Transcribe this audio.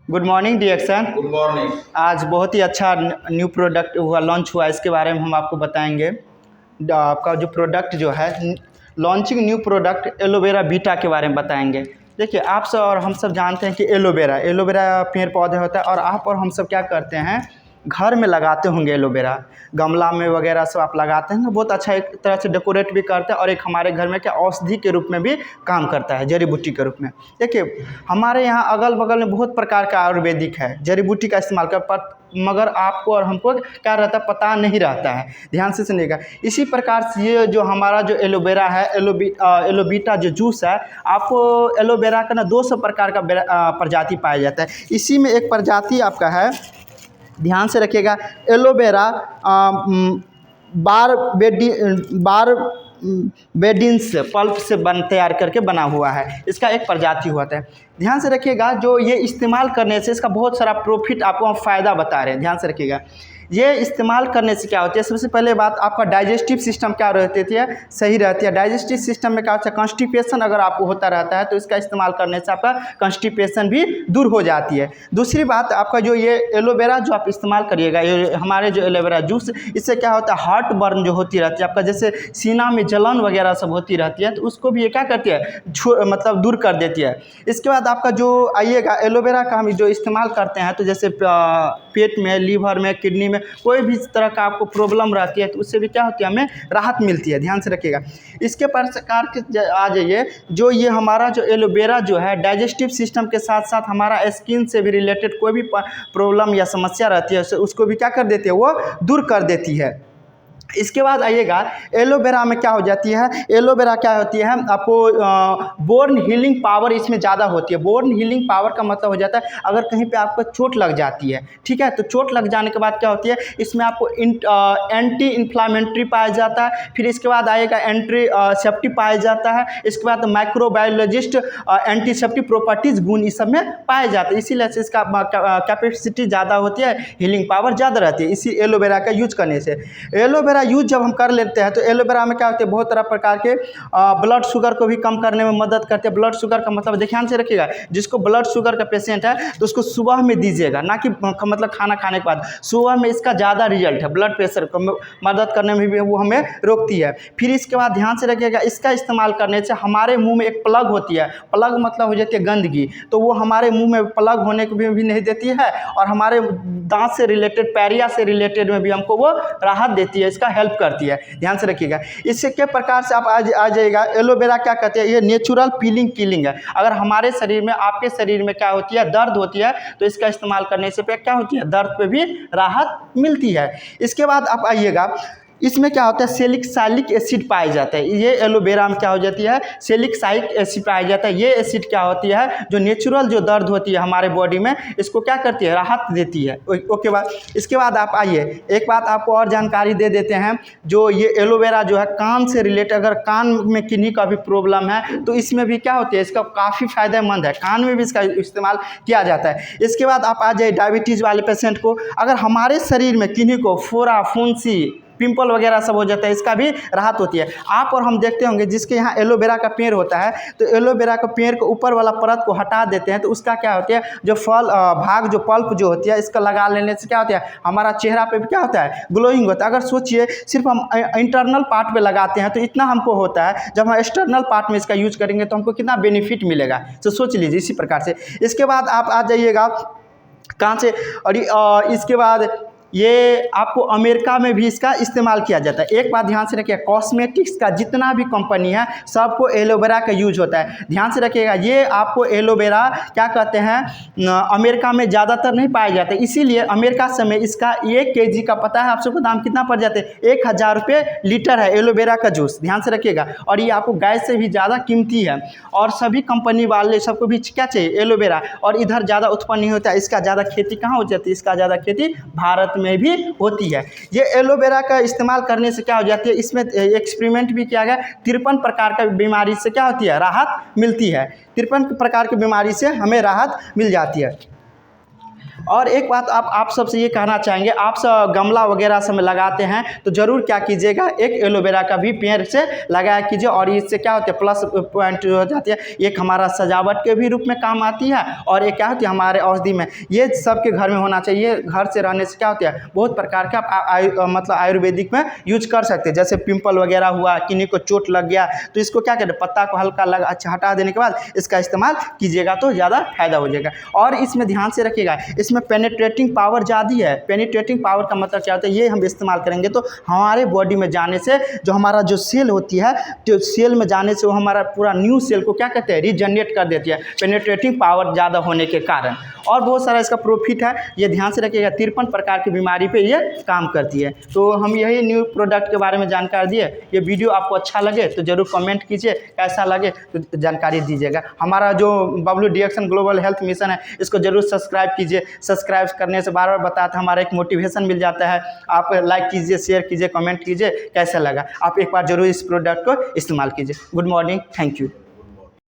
Good morning DXN. Good morning. आज बहुत ही अच्छा न्यू प्रोडक्ट हुआ लॉन्च हुआ, इसके बारे में हम आपको बताएंगे। आपका जो प्रोडक्ट जो है launching new product aloe vera beta के बारे में बताएंगे। देखिए, आप सब और हम सब जानते हैं कि एलोवेरा पेड़ पौधे होता है और आप और हम सब क्या करते हैं, घर में लगाते होंगे एलोवेरा, गमला में वगैरह सब आप लगाते हैं। बहुत अच्छा एक तरह से डेकोरेट भी करते हैं और एक हमारे घर में क्या औषधि के रूप में भी काम करता है, जड़ी बूटी के रूप में। देखिए, हमारे यहाँ अगल बगल में बहुत प्रकार का आयुर्वेदिक है, जड़ी बूटी का इस्तेमाल कर, मगर आपको और हमको क्या रहता है, पता नहीं रहता है। ध्यान से सुनिएगा। इसी प्रकार से ये जो हमारा जो एलोवेरा है, एलोबीटा जो जूस है, आपको एलोवेरा का ना 200 प्रकार का प्रजाति पाया जाता है। इसी में एक प्रजाति आपका है, ध्यान से रखिएगा, एलोवेरा बारबेडिन्स पल्प से तैयार करके बना हुआ है। इसका एक प्रजाति होता है। ध्यान से रखिएगा, जो ये इस्तेमाल करने से इसका बहुत सारा प्रॉफिट आपको हम फ़ायदा बता रहे हैं। ध्यान से रखिएगा, ये इस्तेमाल करने से क्या होती है, सबसे पहले बात आपका डाइजेस्टिव सिस्टम क्या रहती है, सही रहती है। डाइजेस्टिव सिस्टम में क्या होता है, कॉन्स्टिपेशन अगर आपको होता रहता है तो इसका इस्तेमाल करने से आपका कॉन्स्टिपेशन भी दूर हो जाती है। दूसरी बात, आपका जो ये एलोवेरा जो आप इस्तेमाल करिएगा, ये हमारे जो एलोवेरा जूस, इससे क्या होता है, हार्ट बर्न जो होती रहती है आपका, जैसे सीना में जलन वगैरह सब होती रहती है, तो उसको भी ये क्या करती है, मतलब दूर कर देती है। इसके बाद आपका जो आइएगा, एलोवेरा का हम जो इस्तेमाल करते हैं, तो जैसे पेट में, लीवर में, किडनी में कोई भी तरह का आपको प्रॉब्लम रहती है तो उससे भी क्या होती है, हमें राहत मिलती है। ध्यान से रखिएगा। इसके प्रकार के आ जाइए, जो ये हमारा जो एलोवेरा जो है डाइजेस्टिव सिस्टम के साथ साथ हमारा स्किन से भी रिलेटेड कोई भी प्रॉब्लम या समस्या रहती है उसको भी क्या कर देती है, वो दूर कर देती है। इसके बाद आइएगा, एलोवेरा में क्या हो जाती है, एलोवेरा क्या होती है, आपको बोर्न हीलिंग पावर इसमें ज़्यादा होती है। बोर्न हीलिंग पावर का मतलब हो जाता है, अगर कहीं पे आपको चोट लग जाती है, ठीक है, तो चोट लग जाने के बाद क्या होती है, इसमें आपको एंटी इन्फ्लामेटरी पाया जाता है। फिर इसके बाद आएगा एंटी सेप्टिक पाया जाता है। इसके बाद माइक्रोबायोलॉजिस्ट एंटीसेप्टिक प्रॉपर्टीज़ गुण इस सब में पाए जाते हैं। इसीलिए से इसका कैपेसिटी ज़्यादा होती है, हीलिंग पावर ज़्यादा रहती है इसी एलोवेरा का यूज करने से। एलोवेरा यूज जब हम कर लेते हैं तो एलोवेरा में क्या होते हैं, बहुत तरह प्रकार के ब्लड शुगर को भी कम करने में मदद करते हैं। ब्लड शुगर का मतलब ध्यान से रखिएगा, जिसको ब्लड शुगर का पेशेंट है तो उसको सुबह में दीजिएगा, ना कि मतलब खाना खाने के बाद। सुबह में इसका ज़्यादा रिजल्ट है, ब्लड प्रेशर को मदद करने में भी वो हमें रोकती है। फिर इसके बाद ध्यान से रखिएगा, इसका इस्तेमाल करने से हमारे मुँह में एक प्लग होती है, प्लग मतलब हो जाती है गंदगी, तो वो हमारे मुँह में प्लग होने को भी नहीं देती है और हमारे दांत से रिलेटेड, पैरिया से रिलेटेड में भी हमको वो राहत देती है, इसका हेल्प करती है। ध्यान से रखिएगा। इससे क्या प्रकार से आप आ जाइएगा, एलोवेरा क्या कहते हैं, ये नेचुरल पीलिंग किलिंग है। अगर हमारे शरीर में, आपके शरीर में क्या होती है, दर्द होती है, तो इसका इस्तेमाल करने से क्या होती है, दर्द पे भी राहत मिलती है। इसके बाद आप आइएगा, इसमें क्या होता है, सैलिसिलिक एसिड पाया जाता है। ये एलोवेरा में क्या हो जाती है, सैलिसिलिक एसिड पाया जाता है। ये एसिड क्या होती है, जो नेचुरल जो दर्द होती है हमारे बॉडी में, इसको क्या करती है, राहत देती है। ओके बाद इसके बाद आप आइए, एक बात आपको और जानकारी दे देते हैं, जो ये एलोवेरा जो है कान से रिलेटेड, अगर कान में किन्हीं का भी प्रॉब्लम है तो इसमें भी क्या होती है, इसका काफ़ी फ़ायदेमंद है, कान में भी इसका इस्तेमाल किया जाता है। इसके बाद आप आ जाइए डायबिटीज़ वाले पेशेंट को, अगर हमारे शरीर में किन्हीं को फोड़ा, फुंसी, पिंपल वगैरह सब हो जाता है, इसका भी राहत होती है। आप और हम देखते होंगे जिसके यहाँ एलोवेरा का पेड़ होता है, तो एलोवेरा का पेड़ को ऊपर वाला परत को हटा देते हैं, तो उसका क्या होता है, जो जो पल्प जो होती है, इसका लगा लेने से क्या होता है, हमारा चेहरा पे भी क्या होता है, ग्लोइंग होता है। अगर सोचिए सिर्फ हम इंटरनल पार्ट पे लगाते हैं तो इतना हमको होता है, जब हम एक्सटर्नल पार्ट में इसका यूज करेंगे तो हमको कितना बेनिफिट मिलेगा, तो सोच लीजिए इसी प्रकार से। इसके बाद आप आ जाइएगा कहाँ से, और इसके बाद ये आपको अमेरिका में भी इसका इस्तेमाल किया जाता है। एक बात ध्यान से रखिएगा, कॉस्मेटिक्स का जितना भी कंपनी है सबको एलोवेरा का यूज होता है। ध्यान से रखिएगा, ये आपको एलोवेरा क्या कहते हैं, अमेरिका में ज़्यादातर नहीं पाए जाते, इसीलिए अमेरिका से में इसका 1 kg का पता है आप सबको दाम कितना पड़ जाते हैं, 1000 रुपये लीटर है एलोवेरा का जूस। ध्यान से रखिएगा, और ये आपको गैस से भी ज़्यादा कीमती है। और सभी कंपनी वाले सबको भी क्या चाहिए, एलोवेरा, और इधर ज़्यादा उत्पन्न नहीं होता है। इसका ज़्यादा खेती कहाँ हो जाती है, इसका ज़्यादा खेती भारत में भी होती है। ये एलोवेरा का इस्तेमाल करने से क्या हो जाती है, इसमें एक्सपेरिमेंट भी किया गया, 53 प्रकार का बीमारी से क्या होती है, राहत मिलती है। 53 प्रकार की बीमारी से हमें राहत मिल जाती है। और एक बात आप सबसे ये कहना चाहेंगे, आप सब गमला वगैरह सब में लगाते हैं तो ज़रूर क्या कीजिएगा, एक एलोवेरा का भी पेड़ से लगाया कीजिए। और इससे क्या होता है, प्लस पॉइंट हो जाती है, एक हमारा सजावट के भी रूप में काम आती है और एक क्या होती है हमारे औषधि में। ये सबके घर में होना चाहिए। घर से रहने से क्या होता है, बहुत प्रकार का आप मतलब आयुर्वेदिक में यूज कर सकते हैं। जैसे पिंपल वगैरह हुआ, किन्हीं को चोट लग गया तो इसको क्या करें, पत्ता को हल्का लगा हटा देने के बाद इसका इस्तेमाल कीजिएगा तो ज़्यादा फायदा हो जाएगा। और इसमें ध्यान से रखिएगा, इसमें पेनिट्रेटिंग पावर ज़्यादा है। पेनिट्रेटिंग पावर का मतलब क्या होता है, ये हम इस्तेमाल करेंगे तो हमारे बॉडी में जाने से जो हमारा जो सेल होती है, तो सेल में जाने से वो हमारा पूरा न्यू सेल को क्या कहते हैं, रीजनरेट कर देती है, पेनिट्रेटिंग पावर ज़्यादा होने के कारण। और बहुत सारा इसका प्रॉफिट है, ये ध्यान से रखिएगा। 53 प्रकार की बीमारी पे ये काम करती है। तो हम यही न्यू प्रोडक्ट के बारे में जानकारी दिए। ये वीडियो आपको अच्छा लगे तो ज़रूर कमेंट कीजिए, कैसा लगे तो जानकारी दीजिएगा। हमारा जो बबलू डिएक्शन ग्लोबल हेल्थ मिशन है, इसको जरूर सब्सक्राइब कीजिए। सब्सक्राइब करने से बार बार बताता, हमारा एक मोटिवेशन मिल जाता है। आप लाइक कीजिए, शेयर कीजिए, कमेंट कीजिए, कैसा लगा। आप एक बार जरूर इस प्रोडक्ट को इस्तेमाल कीजिए। Good morning, thank you.